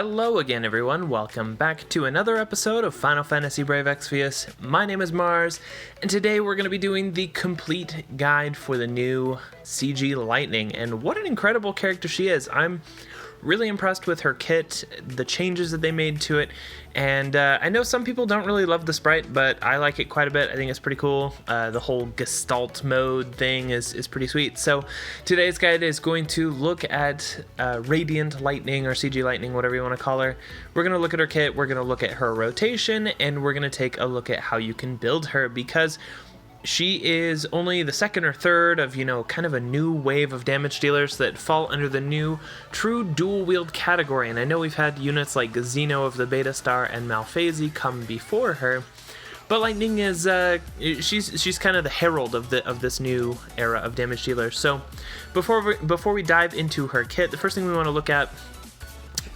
Hello again, everyone. Welcome back to another episode of Final Fantasy Brave Exvius. My name is Mars, and today we're going to be doing the complete guide for the new CG Lightning, and what an incredible character she is. I'm really impressed with her kit, the changes that they made to it, and I know some people don't really love the sprite, but I like it quite a bit. I think it's pretty cool. The whole Gestalt mode thing is pretty sweet. So today's guide is going to look at Radiant Lightning, or CG Lightning, whatever you want to call her. We're going to look at her kit, we're going to look at her rotation, and we're going to take a look at how you can build her, because she is only the second or third of, kind of a new wave of damage dealers that fall under the new true dual wield category. And I know we've had units like Xeno of the Beta Star and Malphase come before her, but Lightning is she's kind of the herald of this new era of damage dealers. So before we dive into her kit, the first thing we want to look at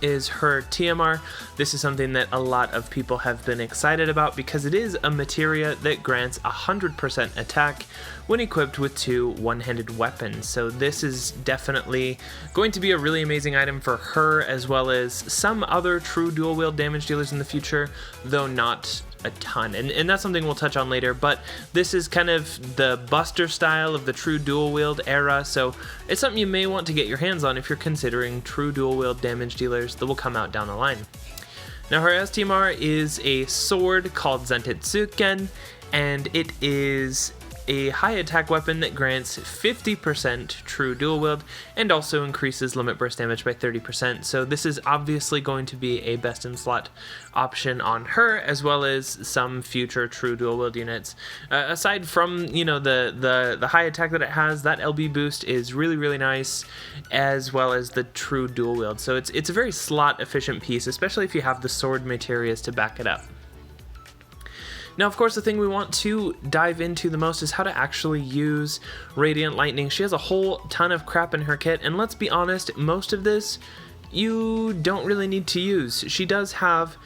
is her TMR. This is something that a lot of people have been excited about because it is a materia that grants 100% attack when equipped with two one-handed weapons. So this is definitely going to be a really amazing item for her, as well as some other true dual wield damage dealers in the future, though not a ton, and that's something we'll touch on later. But this is kind of the Buster style of the true dual wield era, so it's something you may want to get your hands on if you're considering true dual wield damage dealers that will come out down the line. Now, her STMR is a sword called Zentetsuken, and it is a high attack weapon that grants 50% true dual wield and also increases limit burst damage by 30%. So this is obviously going to be a best in slot option on her, as well as some future true dual wield units. Aside from the high attack that it has, that LB boost is really nice, as well as the true dual wield. So it's a very slot efficient piece, especially if you have the sword materials to back it up. Now, of course, the thing we want to dive into the most is how to actually use Radiant Lightning. She has a whole ton of crap in her kit, and let's be honest, most of this you don't really need to use. She does have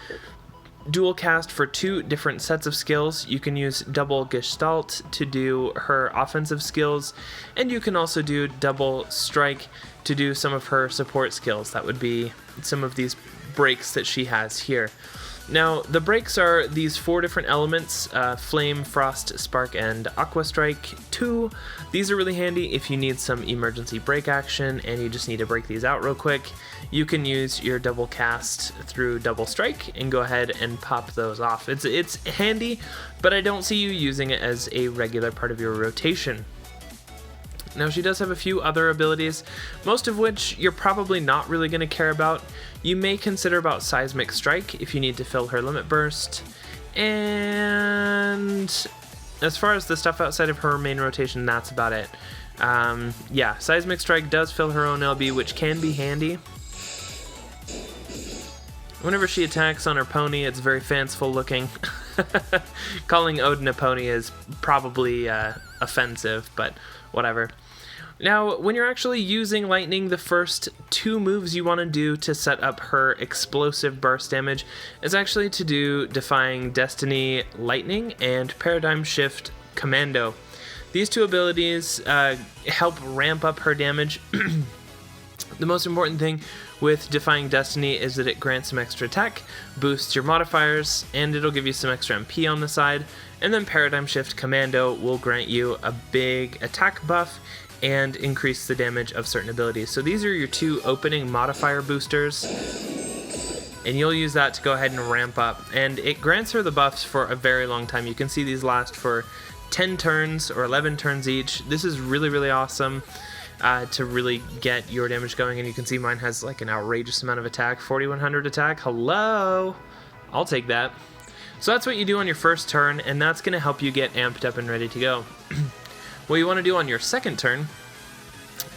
dual cast for two different sets of skills. You can use double Gestalt to do her offensive skills, and you can also do double Strike to do some of her support skills. That would be some of these breaks that she has here. Now, the breaks are these four different elements: Flame, Frost, Spark, and Aqua Strike 2. These are really handy if you need some emergency break action and you just need to break these out real quick. You can use your double cast through double strike and go ahead and pop those off. It's handy, but I don't see you using it as a regular part of your rotation. Now, she does have a few other abilities, most of which you're probably not really going to care about. You may consider about Seismic Strike if you need to fill her limit burst. And as far as the stuff outside of her main rotation, that's about it. Yeah, Seismic Strike does fill her own LB, which can be handy. Whenever she attacks on her pony, it's very fanciful looking. Calling Odin a pony is probably offensive, but whatever. Now, when you're actually using Lightning, the first two moves you want to do to set up her explosive burst damage is actually to do Defying Destiny Lightning and Paradigm Shift Commando. These two abilities help ramp up her damage. The most important thing with Defying Destiny is that it grants some extra attack, boosts your modifiers, and it'll give you some extra MP on the side. And then Paradigm Shift Commando will grant you a big attack buff and increase the damage of certain abilities. So these are your two opening modifier boosters, and you'll use that to go ahead and ramp up. And it grants her the buffs for a very long time. You can see these last for 10 turns or 11 turns each. This is really awesome to really get your damage going, and you can see mine has like an outrageous amount of attack, 4100 attack. Hello, I'll take that. So that's what you do on your first turn, and that's going to help you get amped up and ready to go. What you want to do on your second turn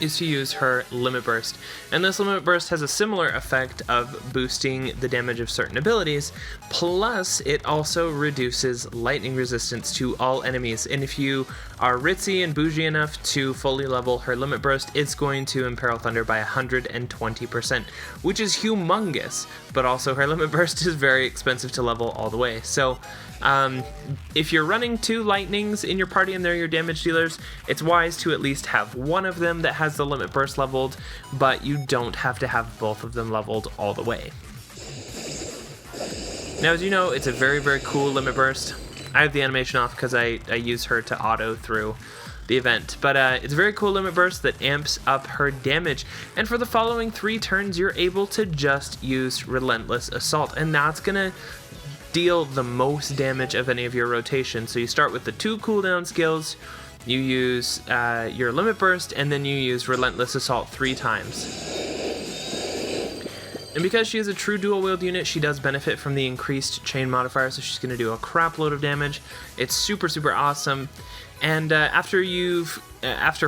is to use her Limit Burst, and this Limit Burst has a similar effect of boosting the damage of certain abilities, plus it also reduces lightning resistance to all enemies. And if you are ritzy and bougie enough to fully level her Limit Burst, it's going to imperil Thunder by 120%, which is humongous, but also her Limit Burst is very expensive to level all the way. So if you're running two lightnings in your party and they're your damage dealers, it's wise to at least have one of them that has the Limit Burst leveled, but you don't have to have both of them leveled all the way. Now, as you know, it's a very, very cool limit burst. I have the animation off because I use her to auto through the event, but it's a very cool limit burst that amps up her damage, and for the following 3 turns you're able to just use Relentless Assault, and that's gonna deal the most damage of any of your rotations. So you start with the 2 cooldown skills, you use your limit burst, and then you use Relentless Assault 3 times. And because she is a true dual wield unit, she does benefit from the increased chain modifier, so she's going to do a crap load of damage. It's super, super awesome. And after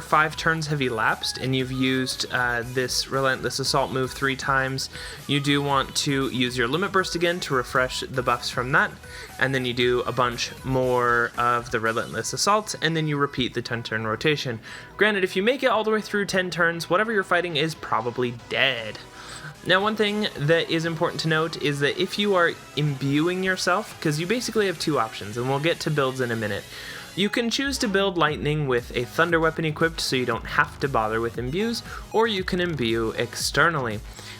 5 turns have elapsed and you've used this Relentless Assault move 3 times, you do want to use your Limit Burst again to refresh the buffs from that, and then you do a bunch more of the Relentless Assault, and then you repeat the 10-turn rotation. Granted, if you make it all the way through 10 turns, whatever you're fighting is probably dead. Now, one thing that is important to note is that if you are imbuing yourself, because you basically have 2 options, and we'll get to builds in a minute. You can choose to build Lightning with a Thunder weapon equipped so you don't have to bother with imbues, or you can imbue externally.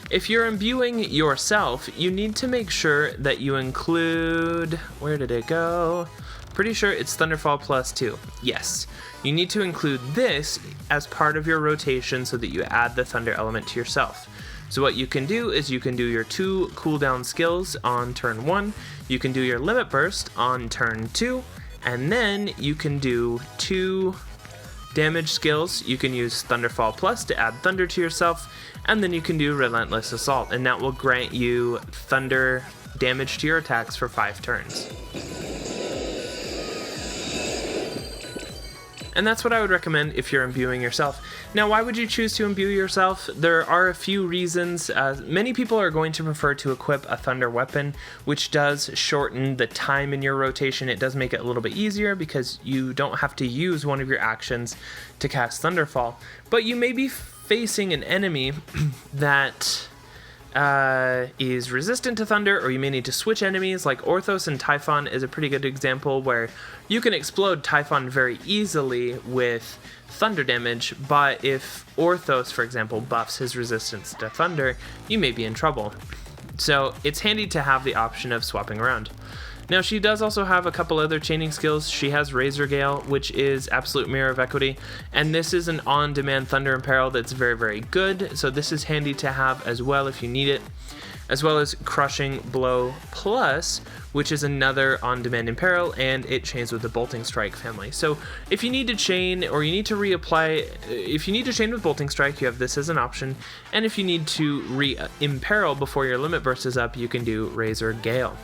If you're imbuing yourself, you need to make sure that you include... Where did it go? Pretty sure it's Thunderfall plus 2. Yes. You need to include this as part of your rotation so that you add the Thunder element to yourself. So what you can do is you can do your 2 cooldown skills on turn 1, you can do your Limit Burst on turn 2, and then you can do 2 damage skills. You can use Thunderfall Plus to add Thunder to yourself, and then you can do Relentless Assault, and that will grant you Thunder damage to your attacks for 5 turns. And that's what I would recommend if you're imbuing yourself. Now, why would you choose to imbue yourself? There are a few reasons. Many people are going to prefer to equip a Thunder weapon, which does shorten the time in your rotation. It does make it a little bit easier because you don't have to use one of your actions to cast Thunderfall. But you may be facing an enemy that is resistant to Thunder, or you may need to switch enemies. Like Orthos and Typhon is a pretty good example where you can explode Typhon very easily with Thunder damage, but if Orthos, for example, buffs his resistance to Thunder, you may be in trouble. So it's handy to have the option of swapping around. Now, she does also have a couple other chaining skills. She has Razor Gale, which is Absolute Mirror of Equity, and this is an on-demand Thunder Imperil that's very, very good, so this is handy to have as well if you need it, as well as Crushing Blow Plus, which is another on-demand Imperil, and it chains with the Bolting Strike family. So if you need to chain, or you need to reapply, if you need to chain with Bolting Strike, you have this as an option, and if you need to re-imperil before your Limit Burst is up, you can do Razor Gale.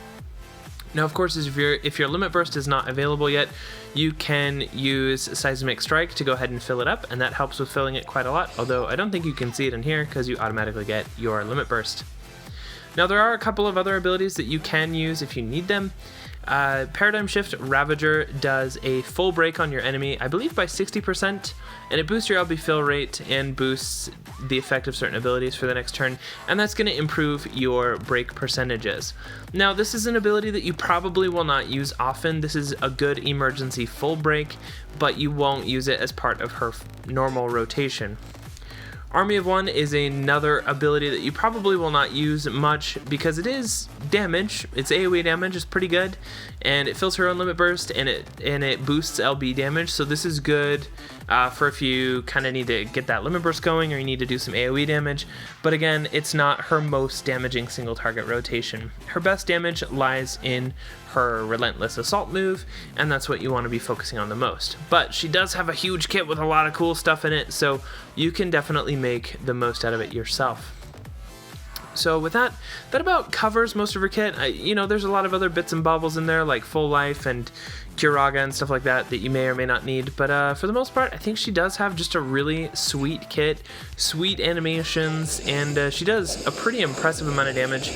Now, of course, if your Limit Burst is not available yet, you can use Seismic Strike to go ahead and fill it up, and that helps with filling it quite a lot, although I don't think you can see it in here because you automatically get your Limit Burst. Now, there are a couple of other abilities that you can use if you need them. Paradigm Shift Ravager does a full break on your enemy, I believe by 60%, and it boosts your LB fill rate and boosts the effect of certain abilities for the next turn, and that's going to improve your break percentages. Now, this is an ability that you probably will not use often. This is a good emergency full break, but you won't use it as part of her normal rotation. Army of One is another ability that you probably will not use much because it is damage. Its AoE damage is pretty good, and it fills her own Limit Burst, and it boosts LB damage. So this is good for if you kind of need to get that Limit Burst going, or you need to do some AoE damage. But again, it's not her most damaging single target rotation. Her best damage lies in her Relentless Assault move, and that's what you want to be focusing on the most. But she does have a huge kit with a lot of cool stuff in it, so you can definitely make the most out of it yourself. So with that about covers most of her kit. There's a lot of other bits and bobbles in there, like Full Life and Kiraga and stuff like that you may or may not need, but for the most part, I think she does have just a really sweet kit, sweet animations, and she does a pretty impressive amount of damage.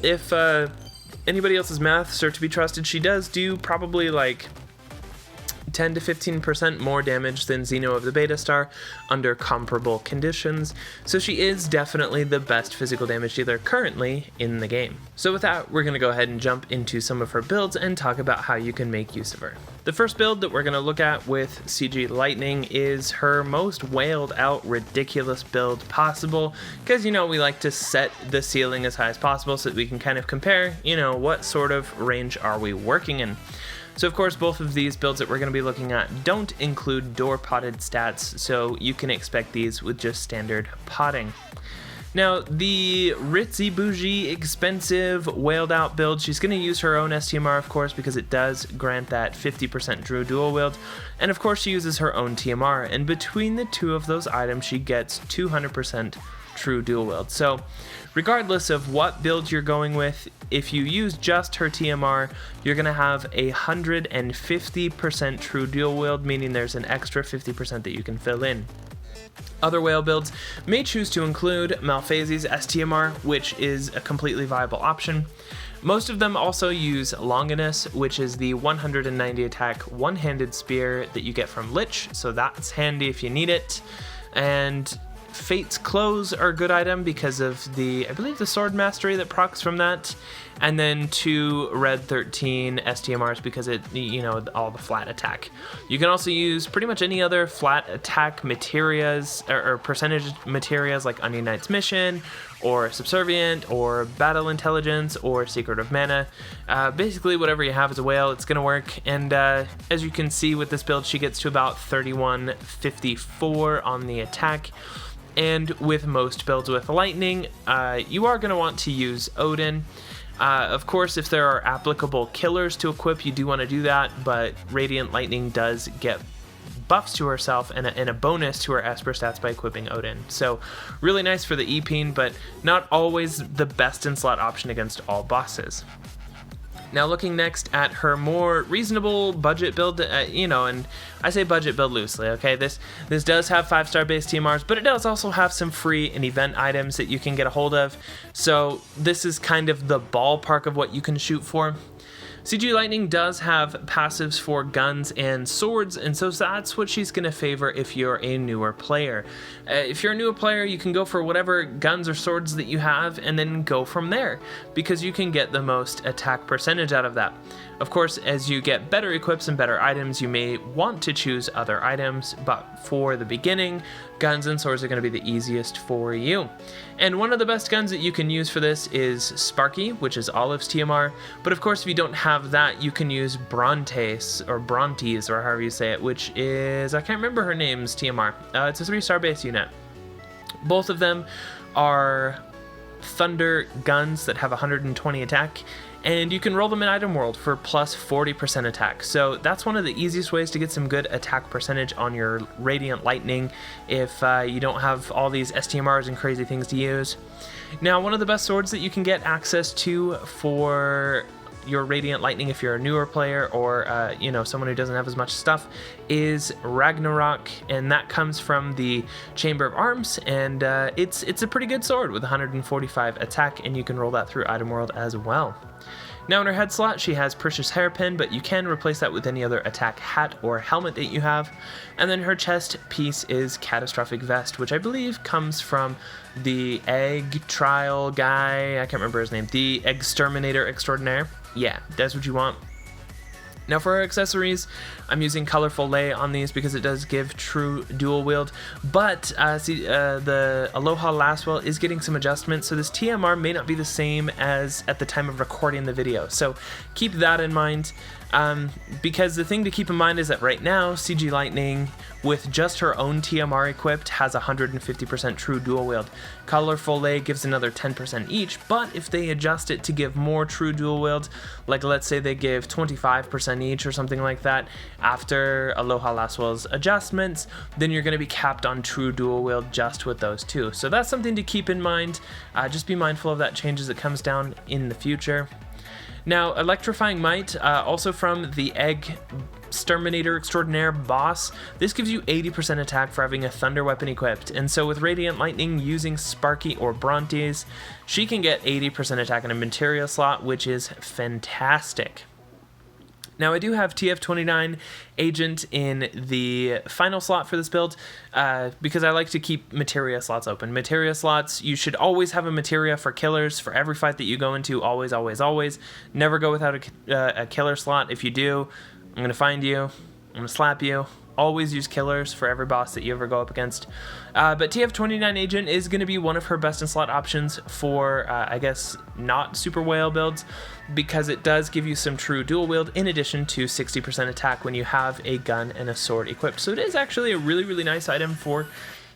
If anybody else's maths are to be trusted, she does do probably like 10 to 15% more damage than Xeno of the Beta Star under comparable conditions, so she is definitely the best physical damage dealer currently in the game. So with that, we're going to go ahead and jump into some of her builds and talk about how you can make use of her. The first build that we're going to look at with CG Lightning is her most wailed out ridiculous build possible, because we like to set the ceiling as high as possible so that we can kind of compare, what sort of range are we working in. So of course both of these builds that we're going to be looking at don't include door potted stats, so you can expect these with just standard potting. Now, the ritzy bougie, expensive, wailed out build, she's going to use her own STMR, of course, because it does grant that 50% Drew dual wield, and of course she uses her own TMR, and between the two of those items she gets 200% true dual wield. So regardless of what build you're going with, if you use just her TMR, you're going to have 150% true dual wield, meaning there's an extra 50% that you can fill in. Other whale builds may choose to include Malphase's STMR, which is a completely viable option. Most of them also use Longinus, which is the 190 attack one-handed spear that you get from Lich, so that's handy if you need it. And Fate's Clothes are a good item because of I believe the Sword Mastery that procs from that. And then 2 Red 13 STMRs because all the flat attack. You can also use pretty much any other flat attack materias or percentage materias like Onion Knight's Mission or Subservient or Battle Intelligence or Secret of Mana. Basically whatever you have as a whale, it's going to work. And as you can see with this build, she gets to about 3154 on the attack. And with most builds with Lightning, you are going to want to use Odin. Of course, if there are applicable killers to equip, you do want to do that, but Radiant Lightning does get buffs to herself and a bonus to her Esper stats by equipping Odin. So really nice for the EP, but not always the best in slot option against all bosses. Now looking next at her more reasonable budget build, and I say budget build loosely, okay? This does have 5-star base TMRs, but it does also have some free and event items that you can get a hold of. So this is kind of the ballpark of what you can shoot for. CG Lightning does have passives for guns and swords, and so that's what she's going to favor if you're a newer player. If you're a newer player, you can go for whatever guns or swords that you have and then go from there, because you can get the most attack percentage out of that. Of course, as you get better equips and better items, you may want to choose other items, but for the beginning, guns and swords are going to be the easiest for you. And one of the best guns that you can use for this is Sparky, which is Olive's TMR, but of course if you don't have that, you can use Brontes, or Brontes, or however you say it, which is, I can't remember her name's TMR. It's a 3-star base unit. Both of them are thunder guns that have 120 attack, and you can roll them in Item World for plus 40% attack. So that's one of the easiest ways to get some good attack percentage on your Radiant Lightning if you don't have all these STMRs and crazy things to use. Now, one of the best swords that you can get access to for your Radiant Lightning if you're a newer player or someone who doesn't have as much stuff is Ragnarok, and that comes from the Chamber of Arms, and it's a pretty good sword with 145 attack, and you can roll that through Item World as well. Now in her head slot, she has Precious Hairpin, but you can replace that with any other attack hat or helmet that you have. And then her chest piece is Catastrophic Vest, which I believe comes from the Egg Trial guy, I can't remember his name, the Exterminator Extraordinaire. Yeah, that's what you want. Now for her accessories, I'm using Colorful Lay on these because it does give true dual wield, but the Aloha Lastwell is getting some adjustments, so this TMR may not be the same as at the time of recording the video, so keep that in mind. Because the thing to keep in mind is that right now, CG Lightning, with just her own TMR equipped, has 150% true dual wield. Colorful Lay gives another 10% each, but if they adjust it to give more true dual wield, like let's say they give 25% each or something like that, after Aloha Lastwell's adjustments, then you're going to be capped on true dual wield just with those two. So that's something to keep in mind. Just be mindful of that change as it comes down in the future. Now, Electrifying Might, also from the Egg Exterminator Extraordinaire boss, this gives you 80% attack for having a thunder weapon equipped, and so with Radiant Lightning using Sparky or Brontes, she can get 80% attack in a materia slot, which is fantastic. Now I do have TF29 Agent in the final slot for this build because I like to keep materia slots open. Materia slots, you should always have a materia for killers for every fight that you go into, always, always, always. Never go without a killer slot. If you do, I'm going to find you, I'm going to slap you. Always use killers for every boss that you ever go up against. But TF29 Agent is going to be one of her best in slot options for, I guess, not super whale builds, because it does give you some true dual wield in addition to 60% attack when you have a gun and a sword equipped. So it is actually a really, really nice item for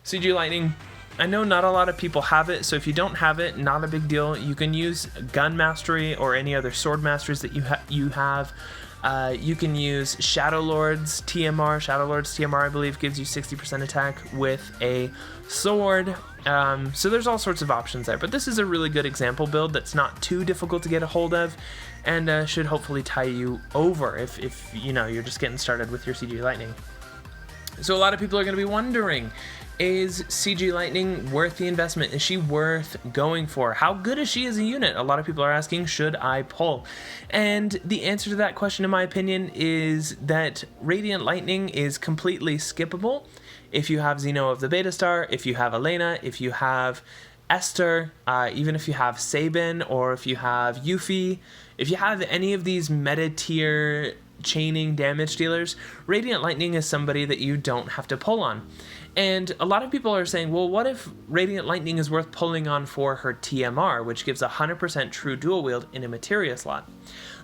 CG Lightning. I know not a lot of people have it, so if you don't have it, not a big deal. You can use Gun Mastery or any other sword masteries that you have. You can use Shadow Lord's TMR. Shadow Lord's TMR, I believe, gives you 60% attack with a sword. So there's all sorts of options there. But this is a really good example build that's not too difficult to get a hold of, and should hopefully tie you over if you know, you're just getting started with your CG Lightning. So a lot of people are going to be wondering, is CG Lightning worth the investment? Is she worth going for? How good is she as a unit? A lot of people are asking, should I pull? And the answer to that question, in my opinion, is that Radiant Lightning is completely skippable. If you have Xeno of the Beta Star, if you have Elena, if you have Esther, even if you have Sabin, or if you have Yuffie, if you have any of these meta tier chaining damage dealers, Radiant Lightning is somebody that you don't have to pull on. And a lot of people are saying, well, what if Radiant Lightning is worth pulling on for her TMR, which gives 100% true dual wield in a materia slot?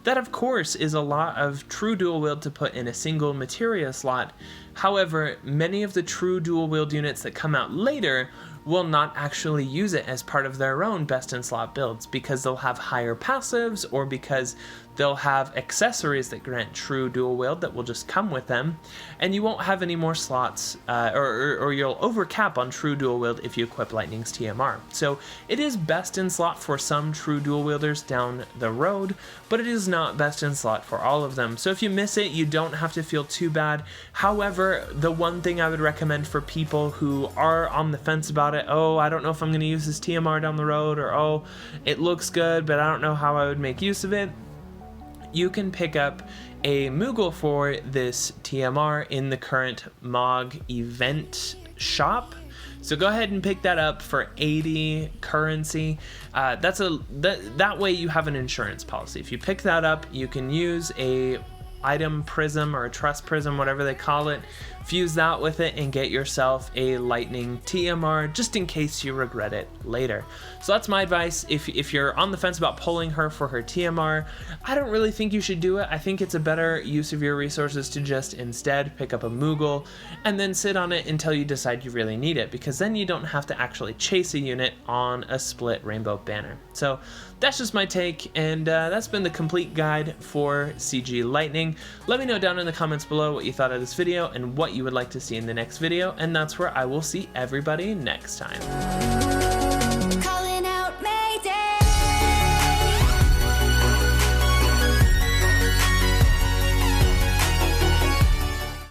That, of course, is a lot of true dual wield to put in a single materia slot. However, many of the true dual wield units that come out later will not actually use it as part of their own best in slot builds, because they'll have higher passives, or because they'll have accessories that grant true dual wield that will just come with them, and you won't have any more slots, or you'll overcap on true dual wield if you equip Lightning's TMR. So it is best in slot for some true dual wielders down the road, but it is not best in slot for all of them. So if you miss it, you don't have to feel too bad. However, the one thing I would recommend for people who are on the fence about it, oh, I don't know if I'm going to use this TMR down the road, or oh, it looks good, but I don't know how I would make use of it, you can pick up a Moogle for this TMR in the current MOG event shop. So go ahead and pick that up for 80 currency. That way you have an insurance policy. If you pick that up, you can use a item prism or a trust prism, whatever they call it, fuse that with it and get yourself a Lightning TMR just in case you regret it later. So that's my advice. If you're on the fence about pulling her for her TMR, I don't really think you should do it. I think it's a better use of your resources to just instead pick up a Moogle and then sit on it until you decide you really need it, because then you don't have to actually chase a unit on a split rainbow banner. So that's just my take, and that's been the complete guide for CG Lightning. Let me know down in the comments below what you thought of this video and what you would like to see in the next video, and that's where I will see everybody next time.